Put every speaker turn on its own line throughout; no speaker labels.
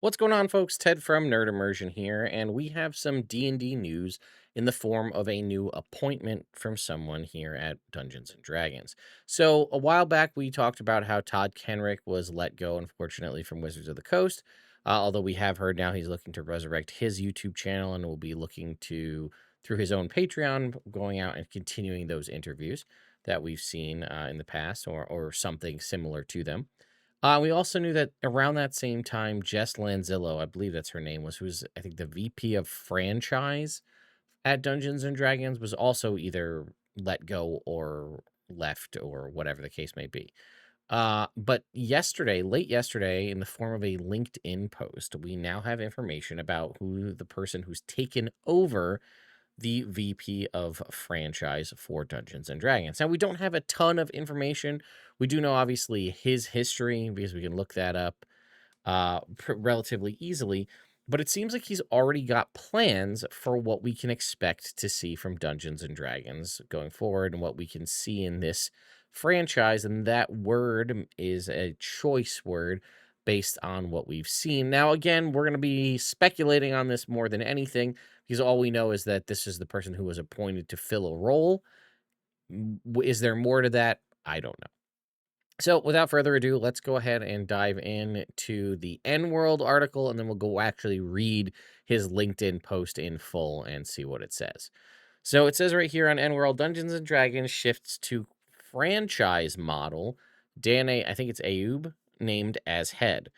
What's going on, folks? Ted from Nerd Immersion here, and we have some D&D news in the form of a new appointment from someone here at Dungeons and Dragons. So, a while back, we talked about how Todd Kenrick was let go, unfortunately, from Wizards of the Coast. Although we have heard now he's looking to resurrect his YouTube channel and will be looking to, through his own Patreon, going out and continuing those interviews that we've seen in the past or something similar to them. We also knew that around that same time, Jess Lanzillo, I believe that's her name, who's I think the VP of franchise at Dungeons and Dragons, was also either let go or left or whatever the case may be. But yesterday, late yesterday, in the form of a LinkedIn post, we now have information about who the person who's taken over the VP of franchise for Dungeons and Dragons. Now, we don't have a ton of information. We do know, obviously, his history because we can look that up relatively easily. But it seems like he's already got plans for what we can expect to see from Dungeons and Dragons going forward and what we can see in this franchise. And that word is a choice word based on what we've seen. Now, again, we're going to be speculating on this more than anything because all we know is that this is the person who was appointed to fill a role. Is there more to that? I don't know. So, without further ado, let's go ahead and dive into the N World article, and then we'll go actually read his LinkedIn post in full and see what it says. So, it says right here on N World, Dungeons and Dragons shifts to franchise model. I think it's Ayoub, named as head.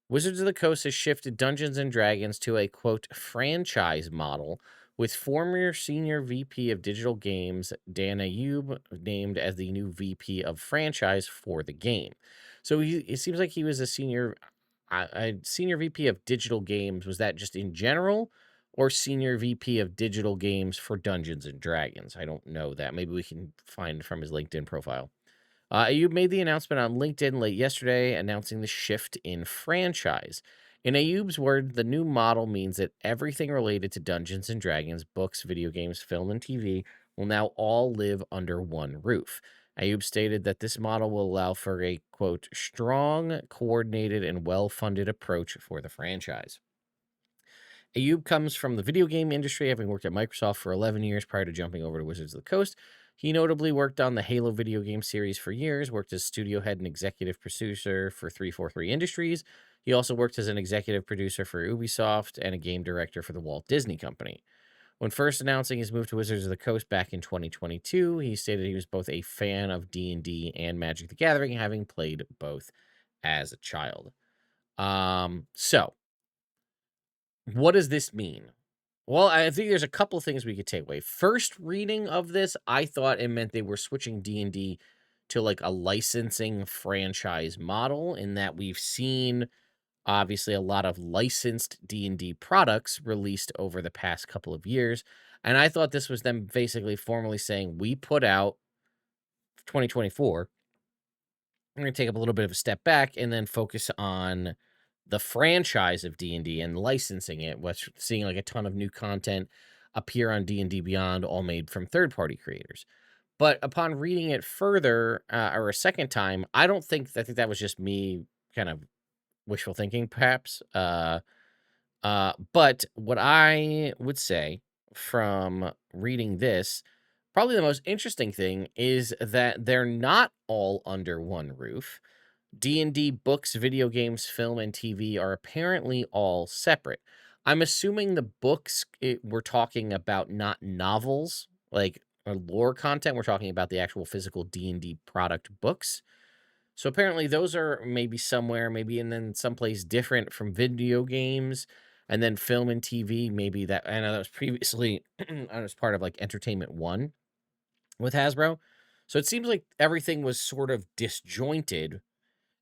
Wizards of the Coast has shifted Dungeons and Dragons to a quote franchise model, with former senior VP of digital games Dan Ayoub named as the new VP of franchise for the game. So it seems like he was a senior VP of digital games. Was that just in general, or senior VP of digital games for Dungeons and Dragons? I don't know that. Maybe we can find from his LinkedIn profile. Ayub made the announcement on LinkedIn late yesterday, announcing the shift in franchise. In Ayub's word, the new model means that everything related to Dungeons and Dragons, books, video games, film, and TV will now all live under one roof. Ayub stated that this model will allow for a, quote, strong, coordinated, and well funded approach for the franchise. Ayub comes from the video game industry, having worked at Microsoft for 11 years prior to jumping over to Wizards of the Coast. He notably worked on the Halo video game series for years, worked as studio head and executive producer for 343 Industries. He also worked as an executive producer for Ubisoft and a game director for the Walt Disney Company. When first announcing his move to Wizards of the Coast back in 2022, he stated he was both a fan of D&D and Magic the Gathering, having played both as a child. So what does this mean? Well, I think there's a couple things we could take away. First reading of this, I thought it meant they were switching D&D to like a licensing franchise model in that we've seen obviously a lot of licensed D&D products released over the past couple of years. And I thought this was them basically formally saying we put out 2024. We're going to take up a little bit of a step back and then focus on the franchise of D&D and licensing it, which seeing like a ton of new content appear on D&D Beyond, all made from third-party creators. But upon reading it further, or a second time, I think that was just me kind of wishful thinking, perhaps. But what I would say from reading this, probably the most interesting thing is that they're not all under one roof. D&D books, video games, film, and TV are apparently all separate. I'm assuming the books we're talking about not novels, like or lore content. We're talking about the actual physical D&D product books. So apparently those are maybe somewhere, maybe and then someplace different from video games, and then film and TV. Maybe that I know that was previously I was part of like Entertainment One with Hasbro. So it seems like everything was sort of disjointed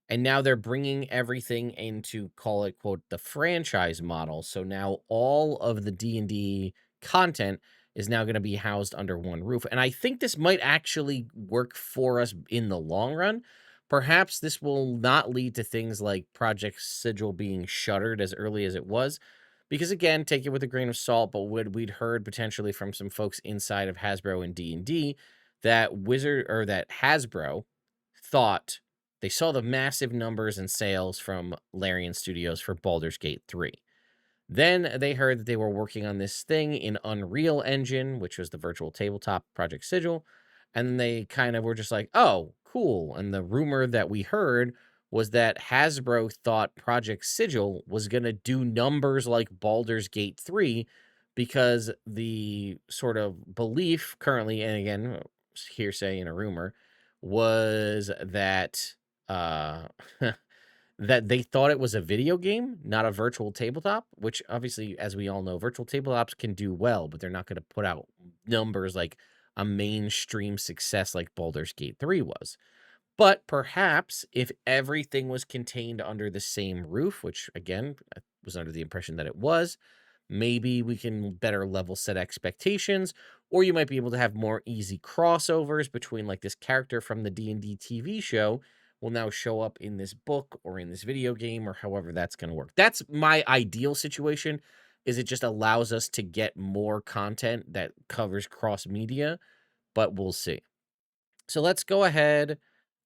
and now they're bringing everything into, call it, quote, the franchise model. So now all of the D&D content is now going to be housed under one roof. And I think this might actually work for us in the long run. Perhaps this will not lead to things like Project Sigil being shuttered as early as it was. Because again, take it with a grain of salt, but what we'd heard potentially from some folks inside of Hasbro and D&D that Hasbro thought They saw the massive numbers and sales from Larian Studios for Baldur's Gate 3. Then they heard that they were working on this thing in Unreal Engine, which was the virtual tabletop Project Sigil. And they kind of were just like, oh, cool. And the rumor that we heard was that Hasbro thought Project Sigil was going to do numbers like Baldur's Gate 3 because the sort of belief currently, and again, hearsay and a rumor, was that uh that they thought it was a video game, not a virtual tabletop, which obviously, as we all know, virtual tabletops can do well, but they're not going to put out numbers like a mainstream success like Baldur's Gate 3 was. But perhaps if everything was contained under the same roof, which again, I was under the impression that it was, maybe we can better level set expectations, or you might be able to have more easy crossovers between like this character from the D&D TV show will now show up in this book or in this video game or however that's going to work. That's my ideal situation, is it just allows us to get more content that covers cross media, but we'll see. So let's go ahead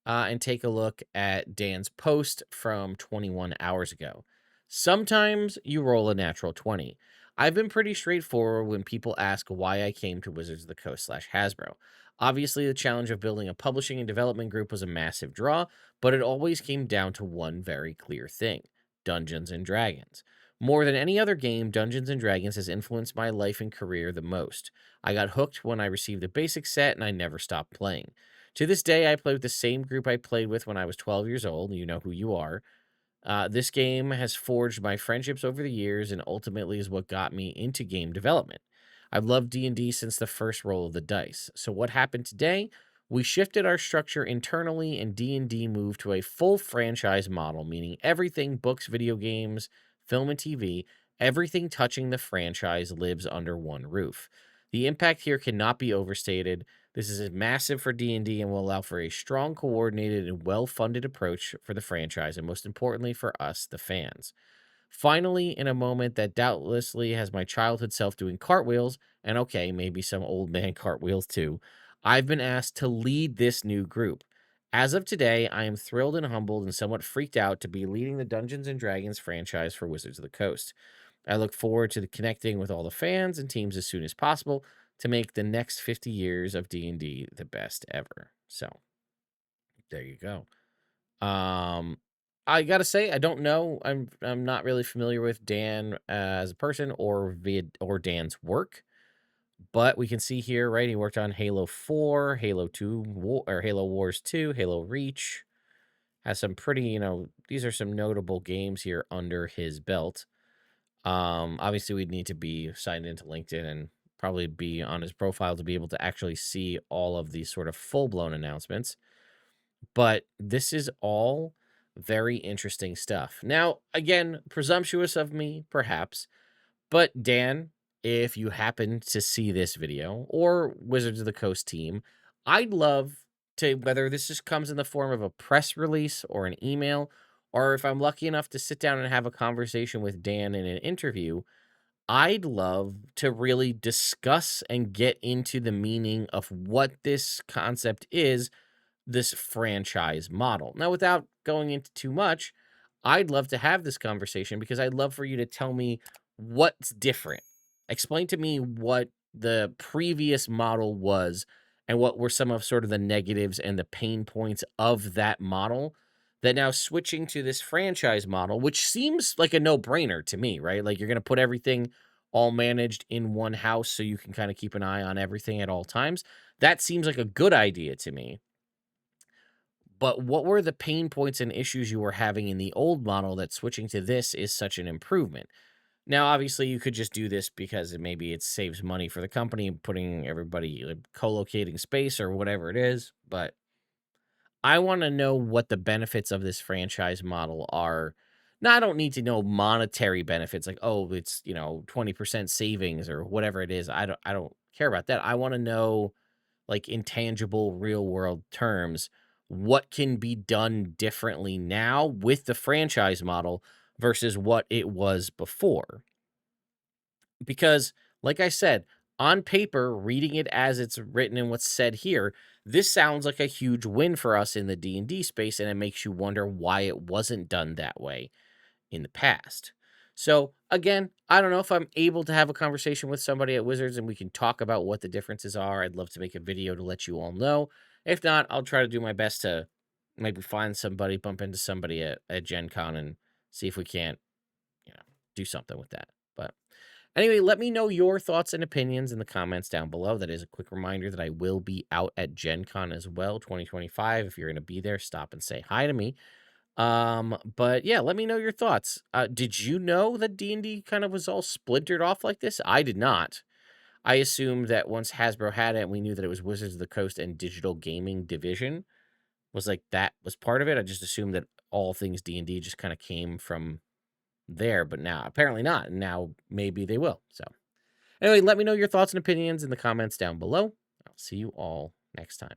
and take a look at Dan's post from 21 hours ago. Sometimes you roll a natural 20. I've been pretty straightforward when people ask why I came to Wizards of the Coast slash Hasbro. Obviously, the challenge of building a publishing and development group was a massive draw, but it always came down to one very clear thing: Dungeons and Dragons. More than any other game, Dungeons and Dragons has influenced my life and career the most. I got hooked when I received the basic set and I never stopped playing. To this day, I play with the same group I played with when I was 12 years old. You know who you are. This game has forged my friendships over the years and ultimately is what got me into game development. I've loved D&D since the first roll of the dice. So what happened today? We shifted our structure internally and D&D moved to a full franchise model, meaning everything books, video games, film and TV, everything touching the franchise lives under one roof. The impact here cannot be overstated. This is massive for D&D and will allow for a strong, coordinated, and well-funded approach for the franchise, and most importantly for us, the fans. Finally, in a moment that doubtlessly has my childhood self doing cartwheels, and okay, maybe some old man cartwheels too, I've been asked to lead this new group. As of today, I am thrilled and humbled and somewhat freaked out to be leading the Dungeons and Dragons franchise for Wizards of the Coast. I look forward to connecting with all the fans and teams as soon as possible to make the next 50 years of D&D the best ever. So, there you go. Um I got to say I don't know. I'm not really familiar with Dan as a person or Dan's work, but we can see here, right? He worked on Halo 4, Halo 2, or Halo Wars 2, Halo Reach. Has some pretty, these are some notable games here under his belt. Obviously, we'd need to be signed into LinkedIn and probably be on his profile to be able to actually see all of these sort of full blown announcements. But this is all very interesting stuff. Now, again, presumptuous of me, perhaps, but Dan, if you happen to see this video or Wizards of the Coast team, I'd love to, whether this just comes in the form of a press release or an email, or if I'm lucky enough to sit down and have a conversation with Dan in an interview, I'd love to really discuss and get into the meaning of what this concept is, this franchise model. Now, without going into too much, I'd love to have this conversation because I'd love for you to tell me what's different. Explain to me what the previous model was and what were some of sort of the negatives and the pain points of that model that now switching to this franchise model, which seems like a no-brainer to me, right? Like you're going to put everything all managed in one house so you can kind of keep an eye on everything at all times. That seems like a good idea to me. But what were the pain points and issues you were having in the old model that switching to this is such an improvement? Now, obviously, you could just do this because maybe it saves money for the company, putting everybody co-locating space or whatever it is. But I want to know what the benefits of this franchise model are. Now, I don't need to know monetary benefits like, oh, it's, 20% savings or whatever it is. I don't care about that. I want to know, like, intangible real world terms, what can be done differently now with the franchise model versus what it was before. Because, like I said, on paper, reading it as it's written and what's said here, this sounds like a huge win for us in the D&D space, and it makes you wonder why it wasn't done that way in the past. So again, I don't know if I'm able to have a conversation with somebody at Wizards and we can talk about what the differences are. I'd love to make a video to let you all know. If not, I'll try to do my best to maybe find somebody, bump into somebody at Gen Con and see if we can't, you know, do something with that. But anyway, let me know your thoughts and opinions in the comments down below. That is a quick reminder that I will be out at Gen Con as well, 2025. If you're going to be there, stop and say hi to me. But yeah, let me know your thoughts. Did you know that D&D kind of was all splintered off like this? I did not. I assumed that once Hasbro had it, we knew that it was Wizards of the Coast and Digital Gaming Division was like that was part of it. I just assumed that all things D&D just kind of came from there, but now apparently not. And now maybe they will. So anyway, let me know your thoughts and opinions in the comments down below. I'll see you all next time.